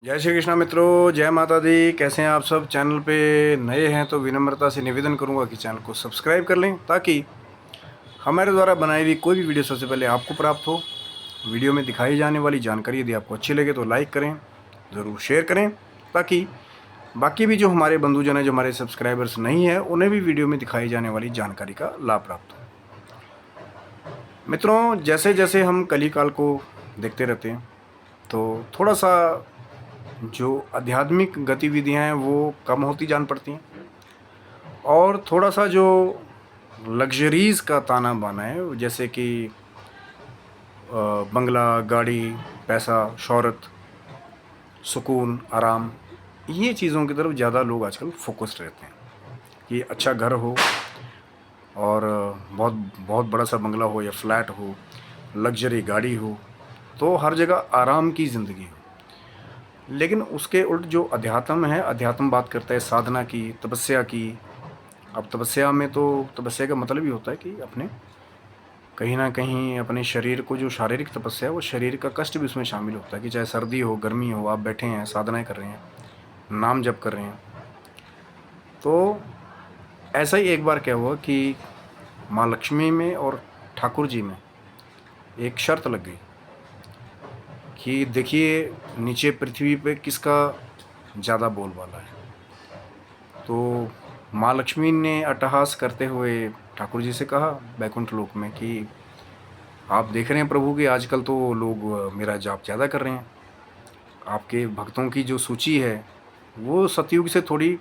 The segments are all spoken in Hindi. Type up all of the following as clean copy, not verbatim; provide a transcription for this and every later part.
जय श्री कृष्णा मित्रों, जय माता दी। कैसे हैं आप सब? चैनल पे नए हैं तो विनम्रता से निवेदन करूंगा कि चैनल को सब्सक्राइब कर लें ताकि हमारे द्वारा बनाई हुई कोई भी वीडियो सबसे पहले आपको प्राप्त हो। वीडियो में दिखाई जाने वाली जानकारी यदि आपको अच्छी लगे तो लाइक करें, ज़रूर शेयर करें ताकि बाकी भी जो हमारे बंधुजन हैं, जो हमारे सब्सक्राइबर्स नहीं हैं, उन्हें भी वीडियो में दिखाई जाने वाली जानकारी का लाभ प्राप्त हो। मित्रों, जैसे जैसे हम कलिकाल को देखते रहते हैं तो थोड़ा सा जो आध्यात्मिक गतिविधियां हैं वो कम होती जान पड़ती हैं और थोड़ा सा जो लग्जरीज़ का ताना बाना है, जैसे कि बंगला, गाड़ी, पैसा, शोहरत, सुकून, आराम, ये चीज़ों की तरफ ज़्यादा लोग आजकल फोकस्ड रहते हैं कि अच्छा घर हो और बहुत बहुत बड़ा सा बंगला हो या फ्लैट हो, लग्जरी गाड़ी हो, तो हर जगह आराम की ज़िंदगी हो। लेकिन उसके उल्ट जो अध्यात्म है, अध्यात्म बात करता है साधना की, तपस्या की। अब तपस्या में तो तपस्या का मतलब ही होता है कि अपने कहीं ना कहीं अपने शरीर को, जो शारीरिक तपस्या है वो शरीर का कष्ट भी उसमें शामिल होता है कि चाहे सर्दी हो, गर्मी हो, आप बैठे हैं, साधनाएं कर रहे हैं, नाम जप कर रहे हैं। तो ऐसा ही एक बार क्या हुआ कि माँ लक्ष्मी में और ठाकुर जी में एक शर्त लग गई कि देखिए नीचे पृथ्वी पे किसका ज़्यादा बोलबाला है। तो माँ लक्ष्मी ने अट्टहास करते हुए ठाकुर जी से कहा बैकुंठ लोक में कि आप देख रहे हैं प्रभु कि आजकल तो लोग मेरा जाप ज़्यादा कर रहे हैं, आपके भक्तों की जो सूची है वो सतयुग से थोड़ी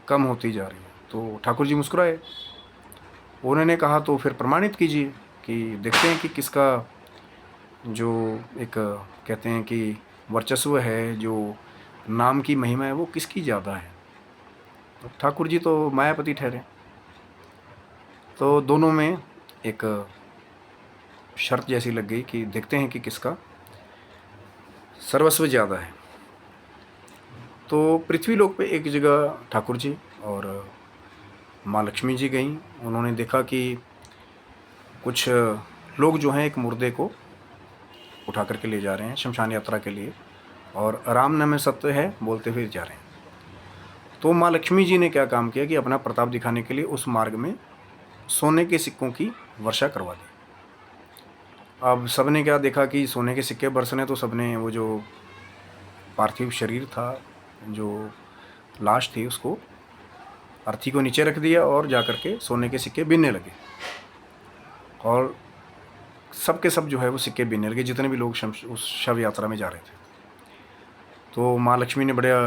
कम होती जा रही है। तो ठाकुर जी मुस्कुराए। उन्होंने कहा तो फिर प्रमाणित कीजिए कि देखते हैं कि किसका जो एक कहते हैं कि वर्चस्व है, जो नाम की महिमा है, वो किसकी ज़्यादा है। तो ठाकुर जी तो मायापति ठहरे। तो दोनों में एक शर्त जैसी लग गई कि देखते हैं कि किसका सर्वस्व ज़्यादा है। तो पृथ्वी लोक पे एक जगह ठाकुर जी और माँ लक्ष्मी जी गईं। उन्होंने देखा कि कुछ लोग जो हैं एक मुर्दे को उठा करके ले जा रहे हैं शमशान यात्रा के लिए और राम नाम सत्य है बोलते हुए जा रहे हैं। तो माँ लक्ष्मी जी ने क्या काम किया कि अपना प्रताप दिखाने के लिए उस मार्ग में सोने के सिक्कों की वर्षा करवा दी। अब सबने क्या देखा कि सोने के सिक्के बरसने, तो सबने वो जो पार्थिव शरीर था, जो लाश थी, उसको अर्थी को नीचे रख दिया और जा कर के सोने के सिक्के बीनने लगे। और सब के सब जो है वो सिक्के बीनने लगे, जितने भी लोग उस शव यात्रा में जा रहे थे। तो माँ लक्ष्मी ने बड़ा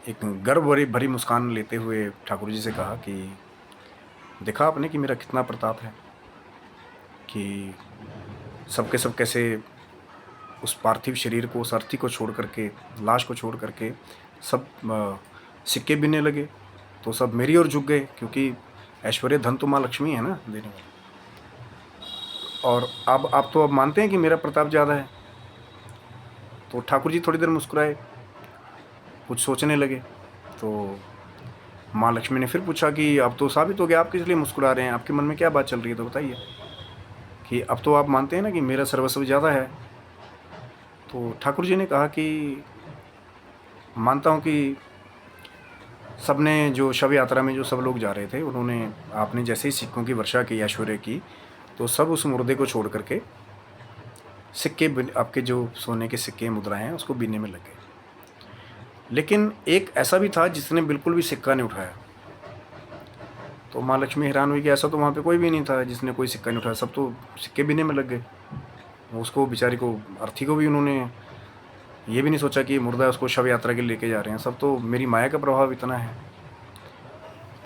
एक गर्व भरी भरी मुस्कान लेते हुए ठाकुर जी से कहा कि देखा आपने कि मेरा कितना प्रताप है, कि सब के सब कैसे उस पार्थिव शरीर को, उस अर्थी को छोड़ करके, लाश को छोड़ करके सब सिक्के बीनने लगे। तो सब मेरी ओर झुक गए, क्योंकि ऐश्वर्य धन तो माँ लक्ष्मी है ना देने वाली। और अब आप तो अब मानते हैं कि मेरा प्रताप ज़्यादा है। तो ठाकुर जी थोड़ी देर मुस्कुराए, कुछ सोचने लगे। तो माँ लक्ष्मी ने फिर पूछा कि अब तो साबित हो गया, आप किस लिए मुस्कुरा रहे हैं, आपके मन में क्या बात चल रही है, तो बताइए कि अब तो आप मानते हैं ना कि मेरा सर्वस्व ज़्यादा है। तो ठाकुर जी ने कहा कि मानता हूँ कि सबने, जो शव यात्रा में जो सब लोग जा रहे थे, उन्होंने, आपने जैसे ही सिक्कों की वर्षा की, ऐश्वर्य की, तो सब उस मुर्दे को छोड़ करके सिक्के, आपके जो सोने के सिक्के मुद्राएं हैं उसको बीनने में लग गए। लेकिन एक ऐसा भी था जिसने बिल्कुल भी सिक्का नहीं उठाया। तो माँ लक्ष्मी हैरान हुई कि ऐसा तो वहाँ पे कोई भी नहीं था जिसने कोई सिक्का नहीं उठाया, सब तो सिक्के बीनने में लग गए। उसको बेचारी को, अर्थी को भी उन्होंने ये भी नहीं सोचा कि मुर्दा उसको शव यात्रा के लिए लेके जा रहे हैं, सब तो मेरी माया का प्रभाव इतना है।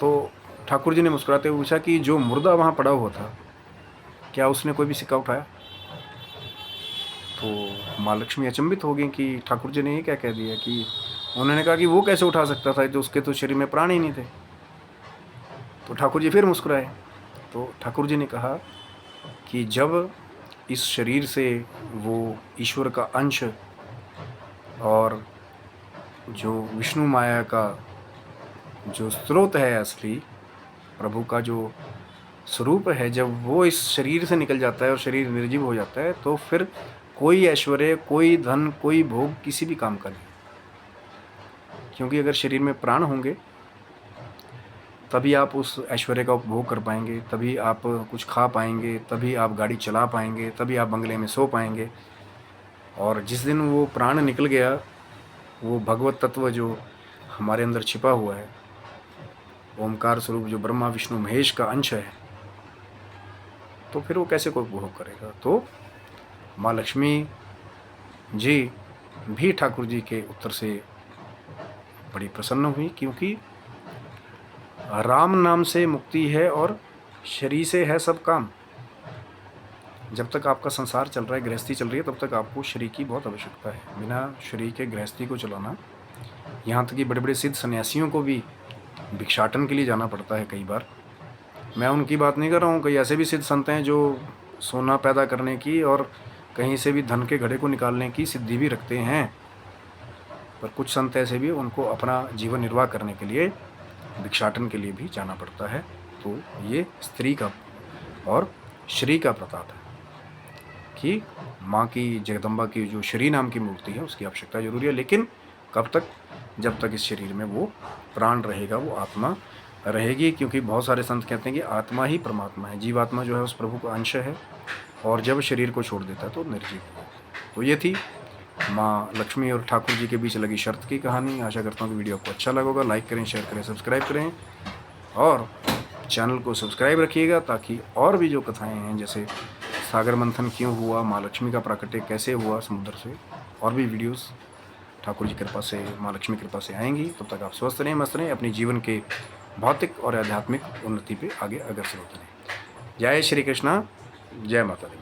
तो ठाकुर जी ने मुस्कुराते हुए पूछा कि जो मुर्दा वहाँ पड़ा हुआ था, क्या उसने कोई भी सिक्का उठाया? तो माँ लक्ष्मी अचंभित हो गई कि ठाकुर जी ने ये क्या कह दिया। कि उन्होंने कहा कि वो कैसे उठा सकता था, जो उसके तो शरीर में प्राण ही नहीं थे। तो ठाकुर जी फिर मुस्कुराए। तो ठाकुर जी ने कहा कि जब इस शरीर से वो ईश्वर का अंश और जो विष्णु माया का जो स्रोत है, असली प्रभु का जो स्वरूप है, जब वो इस शरीर से निकल जाता है और शरीर निर्जीव हो जाता है, तो फिर कोई ऐश्वर्य, कोई धन, कोई भोग किसी भी काम का नहीं। क्योंकि अगर शरीर में प्राण होंगे तभी आप उस ऐश्वर्य का उपभोग कर पाएंगे, तभी आप कुछ खा पाएंगे, तभी आप गाड़ी चला पाएंगे, तभी आप बंगले में सो पाएंगे। और जिस दिन वो प्राण निकल गया, वो भगवत तत्व जो हमारे अंदर छिपा हुआ है, ओमकार स्वरूप जो ब्रह्मा विष्णु महेश का अंश है, तो फिर वो कैसे कोई उपभोग करेगा। तो माँ लक्ष्मी जी भी ठाकुर जी के उत्तर से बड़ी प्रसन्न हुई, क्योंकि राम नाम से मुक्ति है और शरीर से है सब काम। जब तक आपका संसार चल रहा है, गृहस्थी चल रही है, तब तक आपको शरीर की बहुत आवश्यकता है। बिना शरीर के गृहस्थी को चलाना, यहाँ तक कि बड़े बड़े सिद्ध सन्यासियों को भी भिक्षाटन के लिए जाना पड़ता है कई बार। मैं उनकी बात नहीं कर रहा हूँ, कई ऐसे भी सिद्ध संत हैं जो सोना पैदा करने की और कहीं से भी धन के घड़े को निकालने की सिद्धि भी रखते हैं। पर कुछ संत ऐसे भी, उनको अपना जीवन निर्वाह करने के लिए भिक्षाटन के लिए भी जाना पड़ता है। तो ये स्त्री का और श्री का प्रताप है कि माँ की, जगदम्बा की जो श्री नाम की मूर्ति है, उसकी आवश्यकता जरूरी है। लेकिन कब तक? जब तक इस शरीर में वो प्राण रहेगा, वो आत्मा रहेगी। क्योंकि बहुत सारे संत कहते हैं कि आत्मा ही परमात्मा है, जीवात्मा जो है उस प्रभु का अंश है, और जब शरीर को छोड़ देता है तो निर्जीव है। तो ये थी माँ लक्ष्मी और ठाकुर जी के बीच लगी शर्त की कहानी। आशा करता हूँ कि वीडियो आपको अच्छा लगा होगा। लाइक करें, शेयर करें, सब्सक्राइब करें और चैनल को सब्सक्राइब रखिएगा, ताकि और भी जो कथाएं हैं, जैसे सागर मंथन क्यों हुआ, माँ लक्ष्मी का प्राकट्य कैसे हुआ समुद्र से, और भी वीडियोस ठाकुर जी कृपा से, माँ लक्ष्मी कृपा से आएंगी। तब तक आप स्वस्थ रहें, मस्त रहें, अपने जीवन के भौतिक और आध्यात्मिक उन्नति पे आगे अग्रसर होते रहें। जय श्री कृष्णा, जय माता दी।